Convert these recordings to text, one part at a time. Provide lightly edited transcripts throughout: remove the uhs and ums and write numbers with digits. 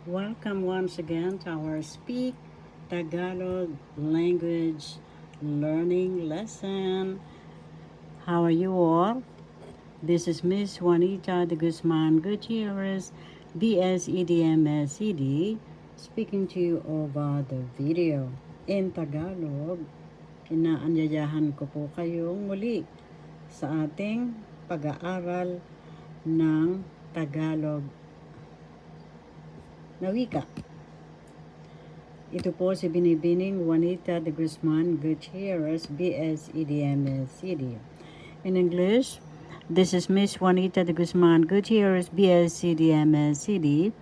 Welcome once again to our Speak Tagalog language learning lesson. How are you all? This is Miss Juanita de Guzman Gutierrez, BSEDMSED, speaking to you over the video. In Tagalog, inaanyayahan ko po kayong muli sa ating pag-aaral ng Tagalog na wika. Ito po si Binibining Juanita de Guzman Gutierrez, BSEDMSED. In English, this is Miss Juanita de Guzman Gutierrez, BSEDMSED,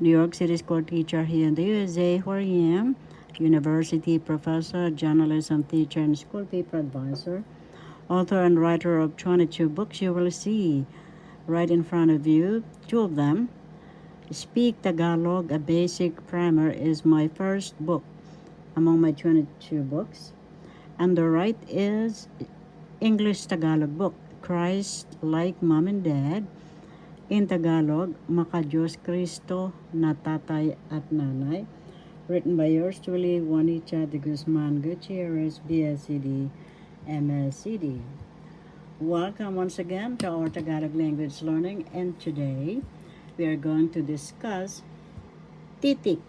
New York City school teacher here in the USA, where I am, university professor, journalism teacher, and school paper advisor, author and writer of 22 books. You will see right in front of you, two of them. Speak Tagalog, a basic primer, is my first book among my 22 books. And the right is English Tagalog book, Christ Like Mom and Dad. In Tagalog, Maka Diyos Kristo na Tatay at Nanay. Written by yours truly, Juanita de Guzman Gutierrez, BSED, MSED. Welcome once again to our Tagalog language learning, and today we are going to discuss titik.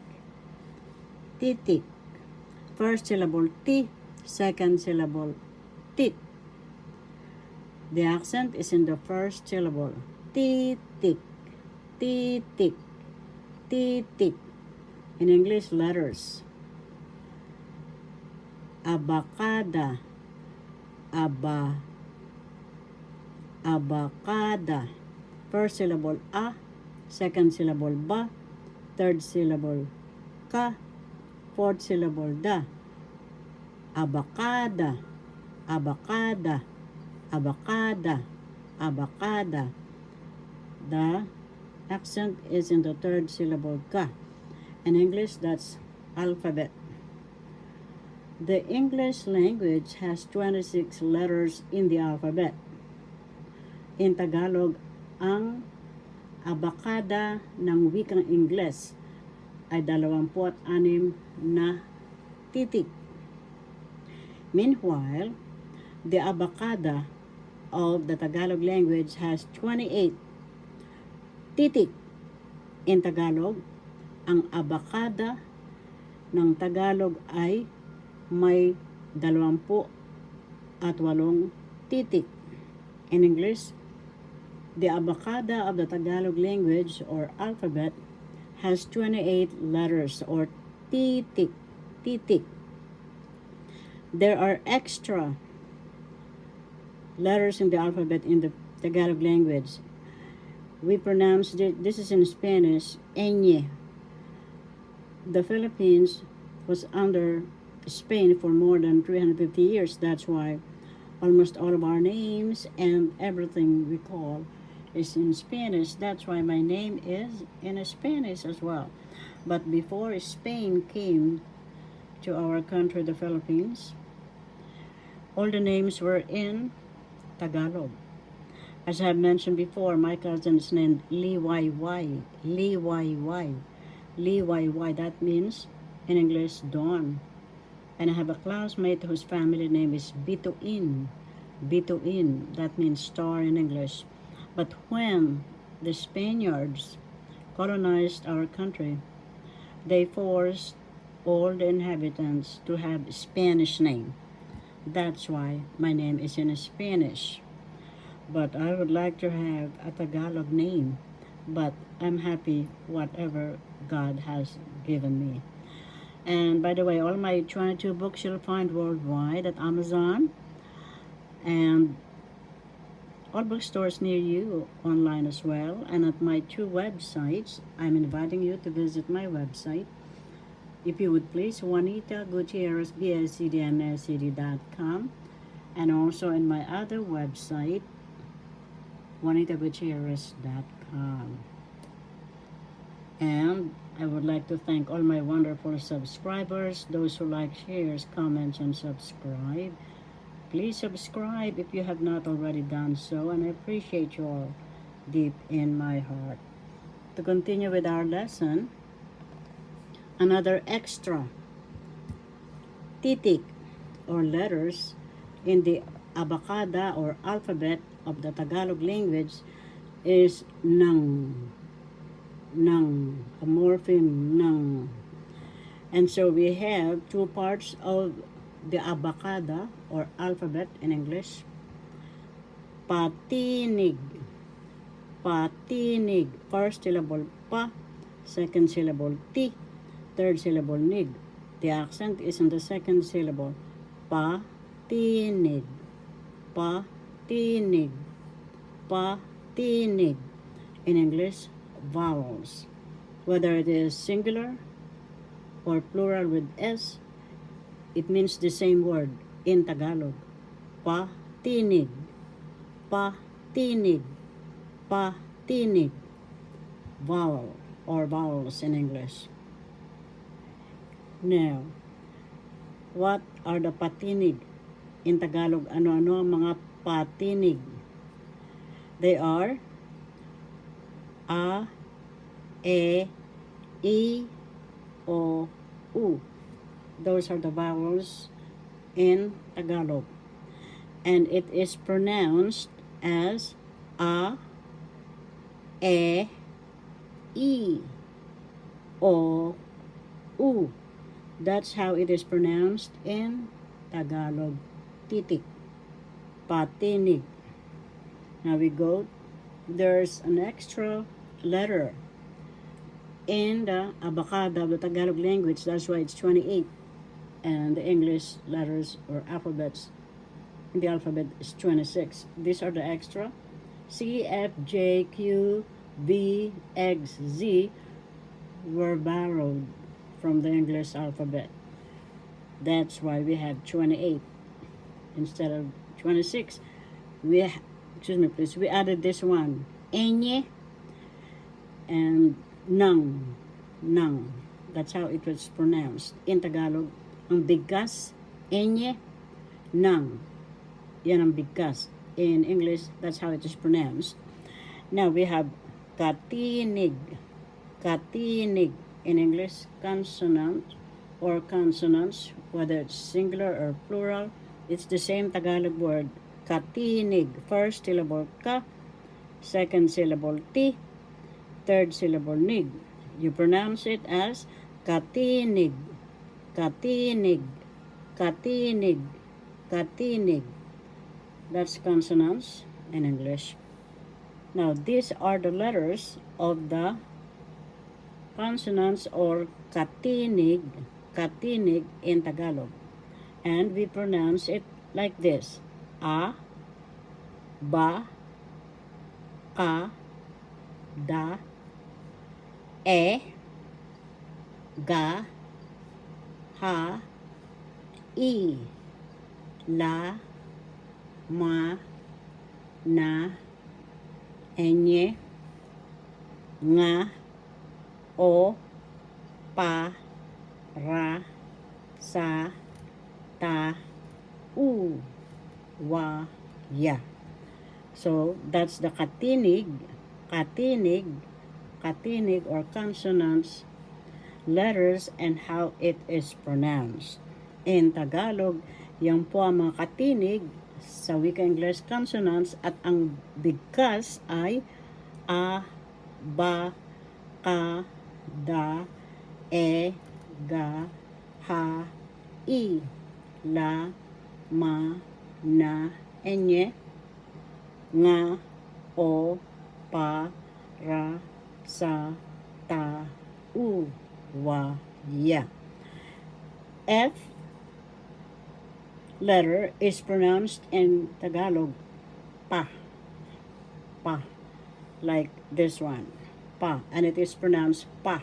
Titik. First syllable T, second syllable tit. The accent is in the first syllable. Titik. Titik. Titik. In English, letters. Abakada. Abakada. First syllable A, second syllable ba, third syllable ka, fourth syllable da. Abakada, abakada, abakada, abakada. The accent is in the third syllable ka. In English, that's alphabet. The English language has 26 letters in the alphabet. In Tagalog, ang abakada ng wikang Ingles ay 26 na titik. Meanwhile, the abakada of the Tagalog language has 28 titik. In Tagalog, ang abakada ng Tagalog ay may 28 titik. In English, the abakada of the Tagalog language or alphabet has 28 letters or titik. Titik. There are extra letters in the alphabet in the Tagalog language. We pronounce this is in Spanish, ñ. The Philippines was under Spain for more than 350 years. That's why almost all of our names and everything we call is in Spanish. That's why my name is in Spanish as well. But before Spain came to our country, the Philippines, all the names were in Tagalog. As I have mentioned before, my cousin is named Lee Y. Lee Y. Lee Y. That means in English, dawn. And I have a classmate whose family name is Bituin. Bituin. That means star in English. But when the Spaniards colonized our country, they forced all the inhabitants to have Spanish name. That's why my name is in Spanish. But I would like to have a Tagalog name. But I'm happy whatever God has given me. And by the way, all my 22 books you'll find worldwide at Amazon and all bookstores near you online as well, and at my 2 websites. I'm inviting you to visit my website. If you would please, Juanita Gutierrez, BSEDMSED.com, and also in my other website, JuanitaGutierrez.com. And I would like to thank all my wonderful subscribers, those who like, shares, comments, and subscribe. Please subscribe if you have not already done so, and I appreciate you all deep in my heart. To continue with our lesson, another extra titik or letters in the abacada or alphabet of the Tagalog language is ng, a morpheme ng. And so we have two parts of the abacada or alphabet in English. Patinig. Patinig. First syllable pa, second syllable ti, third syllable nig. The accent is on the second syllable. Patinig. Patinig. Patinig. In English, vowels. Whether it is singular or plural with S, it means the same word in Tagalog. Patinig. Patinig. Patinig. Vowel or vowels in English. Now, what are the patinig in Tagalog? Ano-ano ang mga patinig? They are a, e, I, o, u. Those are the vowels in Tagalog. And it is pronounced as a, e, I, o, u. That's how it is pronounced in Tagalog. Titik. Patinig. Now we go. There's an extra letter in the abacada of the Tagalog language. That's why it's 28. And the English letters or alphabets in the alphabet is 26. These are the extra. C, F, J, Q, V, X, Z were borrowed from the English alphabet. That's why we have 28 instead of 26. We added this one, enye and nang. That's how it was pronounced in Tagalog. Ang bigkas, enye, nang. Yan ang bigkas. In English, that's how it is pronounced. Now we have katinig. Katinig. In English, consonant or consonants, whether it's singular or plural, it's the same Tagalog word. Katinig. First syllable ka, second syllable ti, third syllable nig. You pronounce it as katinig. Katinig. Katinig. Katinig. That's consonants in English. Now, these are the letters of the consonants or katinig in Tagalog. And we pronounce it like this. A, ba, ka, da, e, ga, ha, i, la, ma, na, enye, nga, o, pa, ra, sa, ta, u, wa, ya. So that's the katinig or consonants, letters, and how it is pronounced. In Tagalog, yan po ang mga katinig sa wika English consonants at ang bigkas ay a, ba, ka, da, e, ga, ha, i, la, ma, na, enye, nga, o, pa, ra, sa, ta, u, wa, ya. F letter is pronounced in Tagalog pa, like this one, pa, and it is pronounced pa.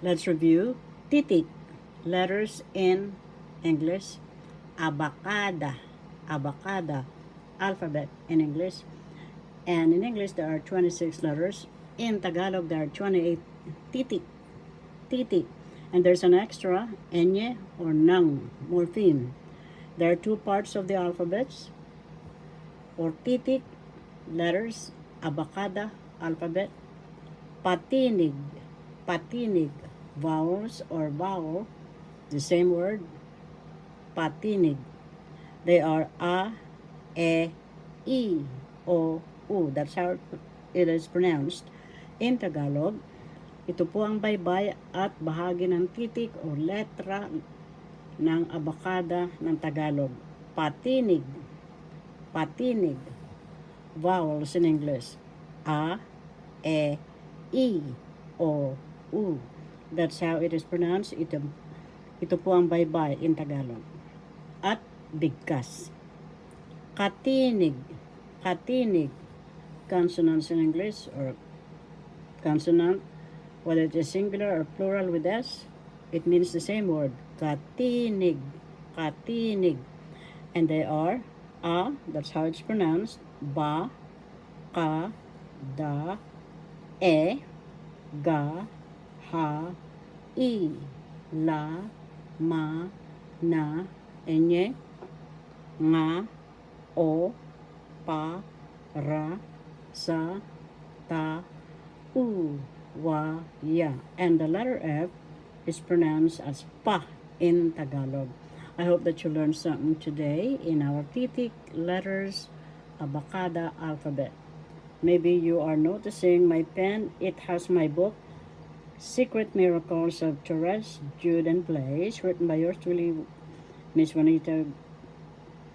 Let's review. Titik, letters in English. Abacada, alphabet in English. And in English, there are 26 letters. In Tagalog, there are 28. Titik. And there's an extra, enye or nang, morpheme. There are two parts of the alphabets, or titik, letters, abacada, alphabet. Patinig. Patinig. Vowels or vowel, the same word, patinig. They are a, e, I, o, u. That's how it is pronounced in Tagalog. Ito po ang baybay at bahagi ng titik o letra ng abakada ng Tagalog. Patinig. Patinig. Vowels in English. A, e, I, o, u. That's how it is pronounced. Ito po ang baybay in Tagalog. At bigkas. Katinig. Katinig. Consonants in English or consonant, whether it is singular or plural with S, it means the same word. Katinig. Katinig. And they are a, that's how it's pronounced, ba, ka, da, e, ga, ha, i, la, ma, na, enye, nga, o, pa, ra, sa, ta, u, wa, ya. And the letter F is pronounced as pa in Tagalog. I hope that you learned something today in our titik letters abakada alphabet. Maybe you are noticing my pen. It has my book, Secret Miracles of Therese, Jude, and Blaise, written by yours truly, Miss Juanita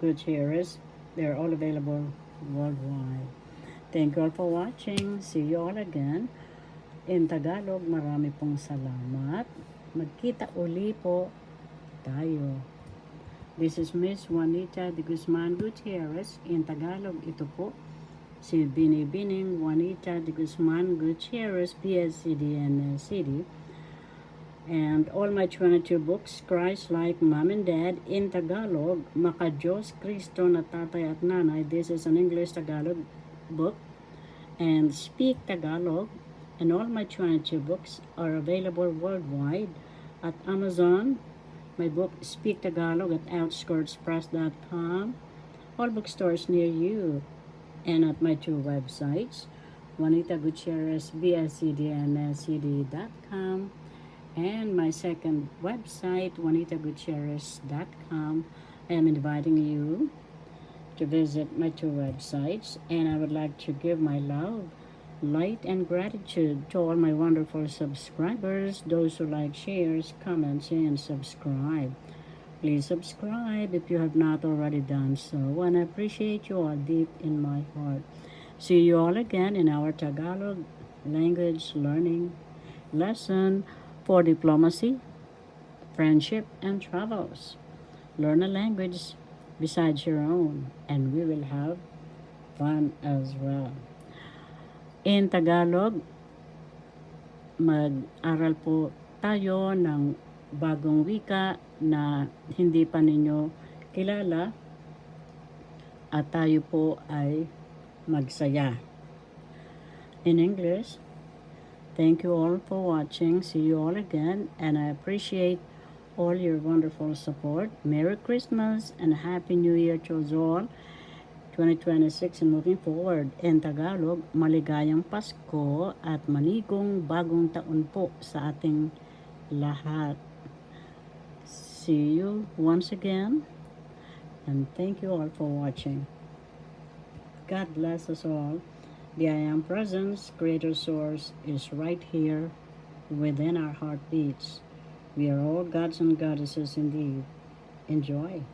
Gutierrez. They're all available worldwide. Thank you all for watching. See you all again. In Tagalog, marami pong salamat. Magkita uli po tayo. This is Miss Juanita de Guzman Gutierrez. In Tagalog, ito po si Binibining Juanita de Guzman Gutierrez, PSCD and CD. And all my 22 books, Christ Like Mom and Dad, in Tagalog, Maka Diyos Kristo na Tatay at Nanay. This is an English Tagalog book. And Speak Tagalog. And all my 22 books are available worldwide at Amazon. My book, Speak Tagalog, at OutskirtsPress.com. All bookstores near you. And at my two websites, Juanita Gutierrez, BSCDNSCD.com, and my second website, JuanitaGutierrez.com. I am inviting you to visit my two websites, and I would like to give my love, light, and gratitude to all my wonderful subscribers, those who like, shares, comments, and subscribe. Please subscribe if you have not already done so, and I appreciate you all deep in my heart. See you all again in our Tagalog language learning lesson for diplomacy, friendship, and travels. Learn a language besides your own, and we will have fun as well. In Tagalog, mag-aral po tayo ng bagong wika na hindi pa ninyo kilala at tayo po ay magsaya. In English, thank you all for watching. See you all again, and I appreciate all your wonderful support. Merry Christmas and Happy New Year to us all. 2026 and moving forward. In Tagalog, maligayang Pasko at manigong bagong taon po sa ating lahat. See you once again, and thank you all for watching. God bless us all. The I Am Presence, Creator Source, is right here within our heartbeats. We are all gods and goddesses indeed. Enjoy.